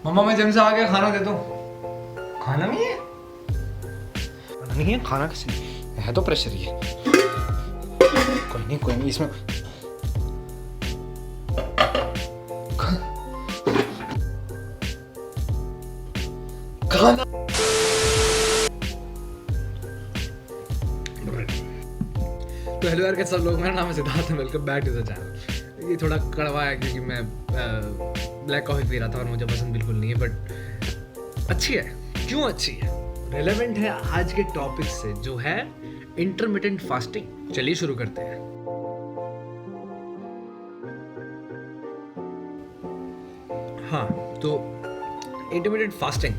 मम्मा मैं जिम से आ गया, खाना दे दो। खाना नहीं है? खाना नहीं है? खाना किसी है तो प्रेशर ही है। कोई नहीं इसमें खाना। तो हेलो यार, कैसे सब लोग, मेरा नाम है Siddharth, welcome back to the channel. ये थोड़ा कड़वा है क्योंकि मैं ब्लैक कॉफ़ी पी रहा था और मुझे पसंद बिल्कुल नहीं है, बट अच्छी है। क्यों अच्छी है? रेलेवेंट है आज के टॉपिक से, जो है इंटरमिटेंट फास्टिंग। चलिए शुरू करते हैं। हाँ, तो इंटरमिटेंट फास्टिंग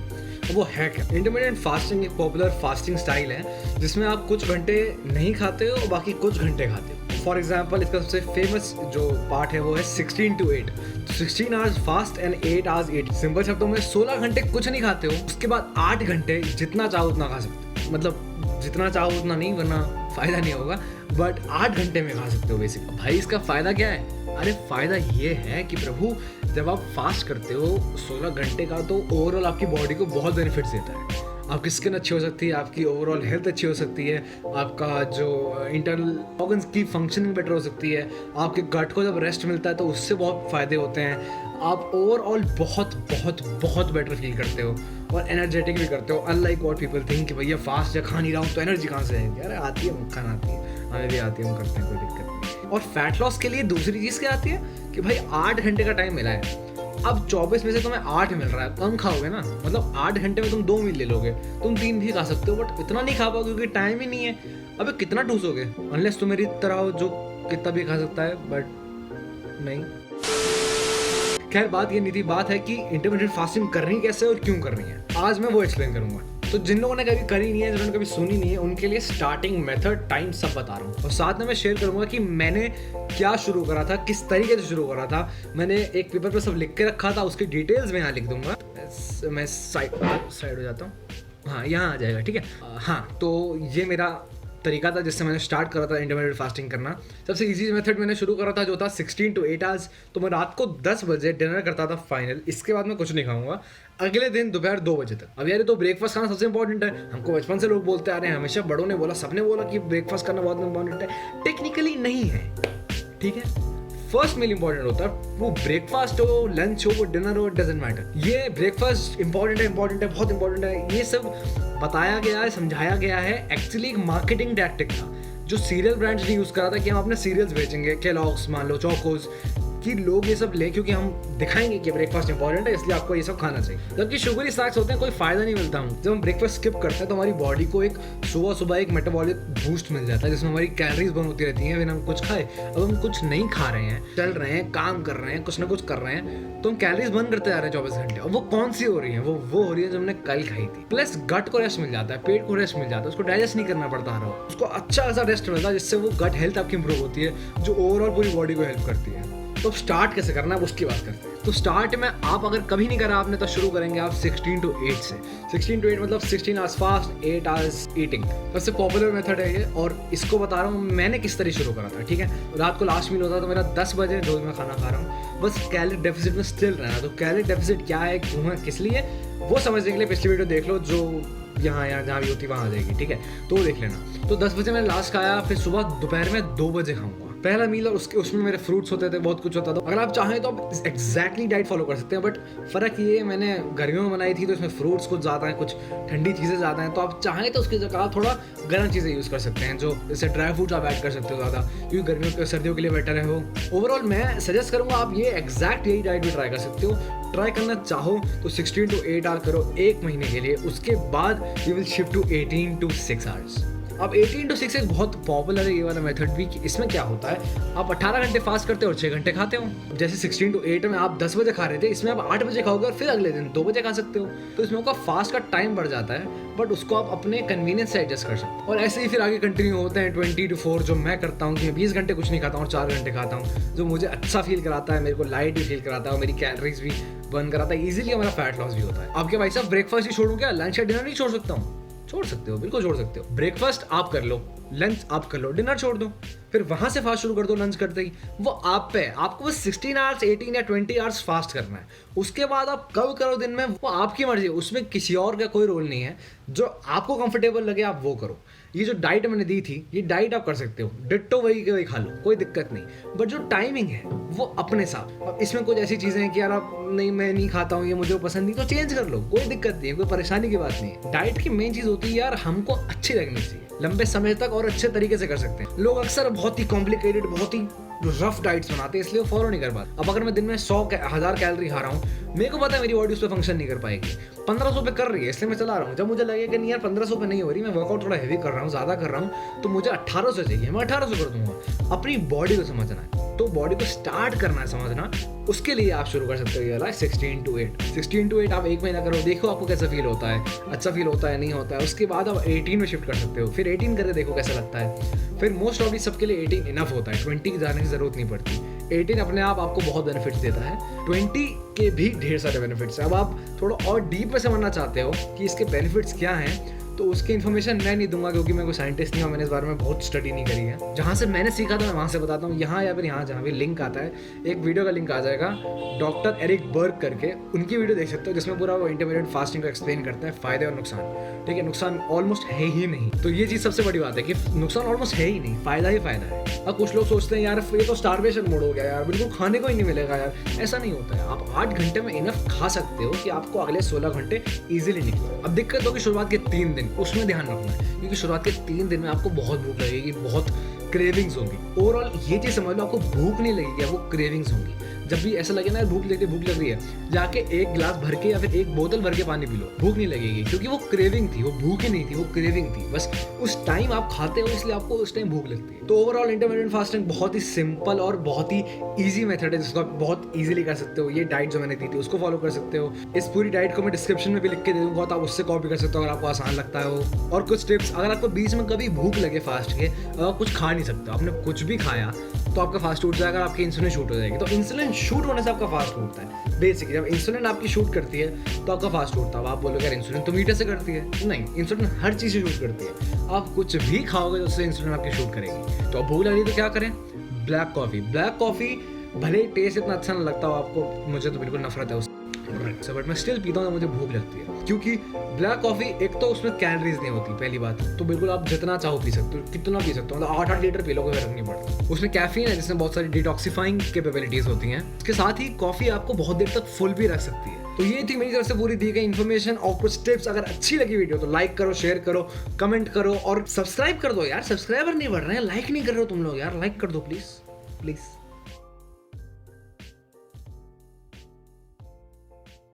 वो है क्या? इंटरमिटेंट फास्टिंग एक पॉपुलर फास्टिंग स्टाइल है जिसमें आप कुछ घंटे नहीं खाते हो और बाकी कुछ घंटे खाते हो। फॉर एग्जाम्पल, इसका सबसे फेमस जो पार्ट है वो है 16 to 8। तो 16 hours fast and 8 hours eat. Simple शब्दों में 16 घंटे कुछ नहीं खाते हो, उसके बाद 8 घंटे जितना चाहो उतना खा सकते हो। मतलब जितना चाहो उतना नहीं, वरना फायदा नहीं होगा, बट 8 घंटे में खा सकते हो बेसिक। भाई इसका फायदा क्या है? अरे फायदा ये है कि प्रभु, जब आप फास्ट करते हो 16 घंटे का, तो ओवरऑल आपकी बॉडी को बहुत बेनिफिट्स देता है। आपकी स्किन अच्छी हो सकती है, आपकी ओवरऑल हेल्थ अच्छी हो सकती है, आपका जो इंटरनल ऑर्गन्स की फंक्शनिंग बेटर हो सकती है, आपके गट को जब रेस्ट मिलता है तो उससे बहुत फ़ायदे होते हैं। आप ओवरऑल बहुत बहुत बहुत बेटर फील करते हो और एनर्जेटिक भी करते हो। अनलाइक व्हाट पीपल थिंक कि भैया फास्ट या खा नहीं रहा हूँ तो एनर्जी कहाँ से आएगी? अरे आती है, खाना आती है, हमें भी आती है, हम करते हैं, कोई दिक्कत नहीं। और फैट लॉस के लिए दूसरी चीज़ क्या आती है कि भाई 8 घंटे का टाइम मिला है, अब 24 में से तुम्हें 8 मिल रहा है, कम खाओगे ना। मतलब 8 घंटे में तुम 2 मील ले लोगे, तुम 3 भी खा सकते हो, बट इतना नहीं खा पाओगे क्योंकि टाइम ही नहीं है। अबे कितना ठूसोगे? अनलेस तुम मेरी तरह हो जो कितना भी खा सकता है, बट नहीं। खैर बात ये नहीं थी, बात है कि इंटरमिटेंट फास्टिंग करनी कैसे और क्यों करनी है, आज मैं वो एक्सप्लेन करूंगा। तो जिन लोगों ने कभी करी नहीं है, जिन्होंने कभी सुनी नहीं है, उनके लिए स्टार्टिंग मेथड, टाइम सब बता रहा हूँ। और साथ में मैं शेयर करूंगा कि मैंने क्या शुरू करा था, किस तरीके से शुरू करा था। मैंने एक पेपर पर सब लिख के रखा था, उसकी डिटेल्स मैं यहाँ लिख दूंगा। मैं साइड हो जाता हूँ, हाँ यहाँ आ जाएगा, ठीक है। हाँ, तो ये मेरा तरीका था जिससे मैंने स्टार्ट करा था इंटरमिटेंट फास्टिंग करना। सबसे इजी मेथड मैंने शुरू करा था जो था 16 to 8 आवर्स। तो मैं रात को 10 बजे डिनर करता था फाइनल, इसके बाद मैं कुछ नहीं खाऊंगा अगले दिन दोपहर 2 बजे तक। अब यार तो ब्रेकफास्ट खाना सबसे इंपॉर्टेंट है, हमको बचपन से लोग बोलते आ रहे हैं, हमेशा बड़ों ने बोला, सबने बोला कि ब्रेकफास्ट करना बहुत इंपॉर्टेंट है। टेक्निकली नहीं है, ठीक है। फर्स्ट मील इंपॉर्टेंट होता है, वो ब्रेकफास्ट हो, लंच हो, डिनर हो, डजेंट मैटर। ये ब्रेकफास्ट इंपॉर्टेंट है, बहुत इंपॉर्टेंट है। ये सब बताया गया है, समझाया गया है। एक्चुअली एक मार्केटिंग टैक्टिक था जो सीरियल ब्रांड्स ने यूज़ करा था कि हम अपने सीरियल्स बेचेंगे, केलॉग्स मान लो, चोकोस, कि लोग ये सब लें क्योंकि हम दिखाएंगे कि ब्रेकफास्ट इंपॉर्टेंट है, इसलिए आपको ये सब खाना चाहिए। जबकि शुगरी स्नैक्स होते हैं, कोई फायदा नहीं मिलता हम जब हम ब्रेकफास्ट स्किप करते हैं, तो हमारी बॉडी को एक सुबह एक मेटाबॉलिक बूस्ट मिल जाता है जिसमें हमारी कैलोरीज बर्न होती रहती हैं बिना हम कुछ खाए। अब हम कुछ नहीं खा रहे हैं, चल रहे हैं, काम कर रहे हैं, कुछ ना कुछ कर रहे हैं, तो हम कैलोरीज बर्न करते जा रहे हैं 24 घंटे। और वो कौन सी हो रही है? वो हो रही है जो हमने कल खाई थी। प्लस गट को रेस्ट मिल जाता है, पेट को रेस्ट मिल जाता है, उसको डाइजेस्ट नहीं करना पड़ता रहा, उसको अच्छा सा रेस्ट मिलता है, जिससे वो गट हेल्थ आपकी इंप्रूव होती है, जो ओवरऑल पूरी बॉडी को हेल्प करती है। तो स्टार्ट कैसे करना है उसकी बात करते हैं। तो स्टार्ट में आप अगर कभी नहीं करा आपने, तो शुरू करेंगे आप 16 to 8 से। 16 to 8 मतलब 16 आवर्स फास्ट, 8 आवर्स ईटिंग। सबसे पॉपुलर मेथड है ये, और इसको बता रहा हूँ मैंने किस तरह शुरू करा था, ठीक है। रात को लास्ट मील होता तो मेरा 10 बजे रोज मैं खाना खा रहा हूँ, बस कैलोरी डेफिसिट में स्टिल रहना। तो कैलोरी डेफिसिट क्या है, क्यों है, किस लिए, वो समझने के लिए पिछली वीडियो देख लो, जो यहाँ जहाँ भी होती वहाँ आ जाएगी, ठीक है। तो वो देख लेना। तो 10 बजे मैंने लास्ट खाया, फिर सुबह दोपहर में 2 बजे खाऊंगा पहला मील, और उसमें मेरे फ्रूट्स होते थे, बहुत कुछ होता था। अगर आप चाहें तो आप एग्जैक्टली डाइट फॉलो कर सकते हैं, बट फ़र्क ये, मैंने गर्मियों में बनाई थी तो इसमें फ्रूट्स कुछ ज़्यादा हैं, कुछ ठंडी चीज़ें ज़्यादा हैं। तो आप चाहें तो उसकी जगह थोड़ा गर्म चीज़ें यूज़ कर सकते हैं, जो जैसे ड्राई फ्रूट्स आप ऐड कर सकते हो ज़्यादा, क्योंकि गर्मियों सर्दियों के लिए बेटर है वो। ओवरऑल मैं सजेस्ट करूँगा आप ये एग्जैक्ट यही डाइट भी ट्राई कर सकते हो। ट्राई करना चाहो तो 16 to 8 आवर करो 1 महीने के लिए, उसके बाद you will shift to 18 to 6 hours. अब 18 to 6 एक बहुत पॉपुलर है ये वाला मेथड भी, कि इसमें क्या होता है, आप 18 घंटे फास्ट करते हो और 6 घंटे खाते हो। जैसे 16 to 8 में आप 10 बजे खा रहे थे, इसमें आप 8 बजे खाओगे और फिर अगले दिन 2 बजे खा सकते हो। तो इसमें आपका फास्ट का टाइम बढ़ जाता है, बट उसको आप अपने कन्वीनियंस से एडजस्ट कर सकते हो। और ऐसे ही फिर आगे कंटिन्यू होते हैं 20 to 4, जो मैं करता हूँ कि 20 घंटे कुछ नहीं खाता हूँ और 4 घंटे खाता हूँ, जो मुझे अच्छा फील कराता है, मेरे को लाइट भी फील कराता है और मेरी कैलोरीज भी बर्न कराता है, इजीली हमारा फैट लॉस भी होता है। आपके भाई साहब ब्रेकफास्ट ही छोड़ूं क्या? लंच या डिनर नहीं छोड़ सकता हूँ? छोड़ सकते हो, बिल्कुल छोड़ सकते हो। ब्रेकफास्ट आप कर लो, लंच आप कर लो, डिनर छोड़ दो, फिर वहां से फास्ट शुरू कर दो लंच करते ही। वो आप पे है, आपको बस 16 आवर्स 18 या 20 आवर्स फास्ट करना है। उसके बाद आप कब करो दिन में वो आपकी मर्जी है, उसमें किसी और का कोई रोल नहीं है। जो आपको कंफर्टेबल लगे आप वो करो। ये जो डाइट मैंने दी थी, ये डाइट आप कर सकते हो, डिट्टो वही के वही खा लो, कोई दिक्कत नहीं। बट जो टाइमिंग है वो अपने साथ। अब इसमें कुछ ऐसी चीजें हैं कि यार आप नहीं, मैं नहीं खाता हूँ, ये मुझे पसंद नहीं, तो चेंज कर लो, कोई दिक्कत नहीं है, कोई परेशानी की बात नहीं है। डाइट की मेन चीज होती है यार हमको अच्छी लगनी चाहिए, लंबे समय तक और अच्छे तरीके से कर सकते हैं। लोग अक्सर बहुत ही कॉम्प्लिकेटेड, बहुत ही रफ डाइट्स बनाते हैं, इसलिए वो फॉलो नहीं कर पाते। अब अगर मैं दिन में 100,000 कैलोरी खा रहा हूँ, मेरे को पता है मेरी बॉडी उस पर फंक्शन नहीं कर पाएगी। 1500 पे कर रही है, इसलिए मैं चला रहा हूँ। जब मुझे लगेगा कि नहीं यार 1500 पे नहीं हो रही, मैं वर्कआउट थोड़ा हैवी कर रहा हूँ, ज्यादा कर रहा हूँ, तो मुझे 1800 चाहिए, मैं 1800 कर दूंगा। अपनी बॉडी को समझना है, तो बॉडी को स्टार्ट करना है समझना। उसके लिए आप शुरू कर सकते हो ये वाला 16 to 8। 16 to 8 आप 1 महीना करो, देखो आपको कैसा फील होता है, अच्छा फील होता है नहीं होता है। उसके बाद आप 18 में शिफ्ट कर सकते हो, फिर 18 करके देखो कैसा लगता है। फिर मोस्ट ऑफ सबके लिए 18 इनफ होता है, 20 की जाने की जरूरत नहीं पड़ती। 18 अपने आप आपको बहुत बेनिफिट्स देता है, 20 के भी ढेर सारे बेनिफिट्स हैं। अब आप थोड़ा और डीप में समझना चाहते हो कि इसके बेनिफिट्स क्या हैं, तो उसकी इन्फॉर्मेशन मैं नहीं दूंगा, क्योंकि मैं कोई साइंटिस्ट नहीं हूँ, मैंने इस बारे में बहुत स्टडी नहीं करी है। जहाँ से मैंने सीखा था मैं वहाँ से बताता हूँ, यहाँ या फिर यहाँ जहाँ भी लिंक आता है, एक वीडियो का लिंक आ जाएगा, डॉक्टर एरिक बर्ग करके, उनकी वीडियो देख सकते हो, जिसमें पूरा वो इंटरमीडिएट फास्टिंग को एक्सप्लेन करता है, फायदे और नुकसान। ठीक है, नुकसान ऑलमोस्ट है ही नहीं, तो ये चीज़ सबसे बड़ी बात है कि नुकसान ऑलमोस्ट है ही नहीं, फायदा ही फायदा है। अब कुछ लोग सोचते हैं यार ये तो स्टारवेशन मोड हो गया यार, बिल्कुल खाने को ही नहीं मिलेगा यार, ऐसा नहीं होता है। आप 8 घंटे में इनफ खा सकते हो कि आपको अगले 16 घंटे ईजिली निकले। अब दिक्कत होगी शुरुआत के 3 दिन, उसमें ध्यान रखना है, क्योंकि शुरुआत के 3 दिन में आपको बहुत भूख लगेगी, बहुत क्रेविंग्स होंगी। ओवरऑल ये चीज समझ लो, आपको भूख नहीं लगेगी, वो क्रेविंग्स होंगी। जब भी ऐसा लगे ना भूख लग रही है, जाके 1 गिलास भर के या फिर 1 बोतल भर के पानी पी लो, भूख नहीं लगेगी, क्योंकि वो क्रेविंग थी, वो भूख ही नहीं थी, वो क्रेविंग थी। बस उस टाइम आप खाते हो, इसलिए आपको उस टाइम भूख लगती है। तो ओवरऑल इंटरमिटेंट फास्टिंग बहुत ही सिंपल और बहुत ही ईजी मेथड है, जिसको आप बहुत ईजिली कर सकते हो। ये डाइट जो मैंने दी थी उसको फॉलो कर सकते हो। इस पूरी डाइट को मैं डिस्क्रिप्शन में भी लिख के दे दूंगा, तो आप उससे कॉपी कर सकते हो अगर आपको आसान लगता है वो। और कुछ टिप्स, अगर आपको बीच में कभी भूख लगे फास्ट के, आप कुछ खा नहीं सकते, आपने कुछ भी खाया तो आपका फास्ट टूट जाएगा, आपकी इंसुलिन शूट हो जाएगी। तो इंसुलिन शूट होने से आपका फास्ट टूटता है। बेसिकली जब इंसुलिन आपकी शूट करती है तो आपका फास्ट टूटता है। आप बोलोगे यार इंसुलिन तो मीठे से करती है, नहीं, इंसुलिन हर चीज़ से शूट करती है। आप कुछ भी खाओगे तो उससे इंसुलिन आपकी शूट करेगी। तो अब भूख लगी तो क्या करें? Black coffee. ब्लैक कॉफ़ी भले टेस्ट इतना अच्छा ना लगता हो आपको, मुझे तो बिल्कुल नफरत है उससे, बट मैं स्टिल पीता हूँ, मुझे भूख लगती है। क्योंकि ब्लैक कॉफ़ी एक तो उसमें कैलोरीज नहीं होती, पहली बात, तो बिल्कुल आप जितना चाहो पी सकते हो, कितना पी सकते हो, मतलब 8-8 लीटर पी लो, कोई फर्क नहीं पड़ता। उसमें कैफीन है जिसमें बहुत सारी डिटॉक्सिफाइंग कैपेबिलिटीज होती हैं। इसके साथ ही कॉफ़ी आपको बहुत देर तक फुल भी रख सकती है। तो ये थी मेरी तरफ से पूरी दी गई इन्फॉर्मेशन और कुछ टिप्स। अगर अच्छी लगी वीडियो तो लाइक करो, शेयर करो, कमेंट करो और सब्सक्राइब कर दो यार। सब्सक्राइबर नहीं बढ़ रहे हैं, लाइक नहीं कर रहे हो तुम लोग यार, लाइक कर दो प्लीज प्लीज।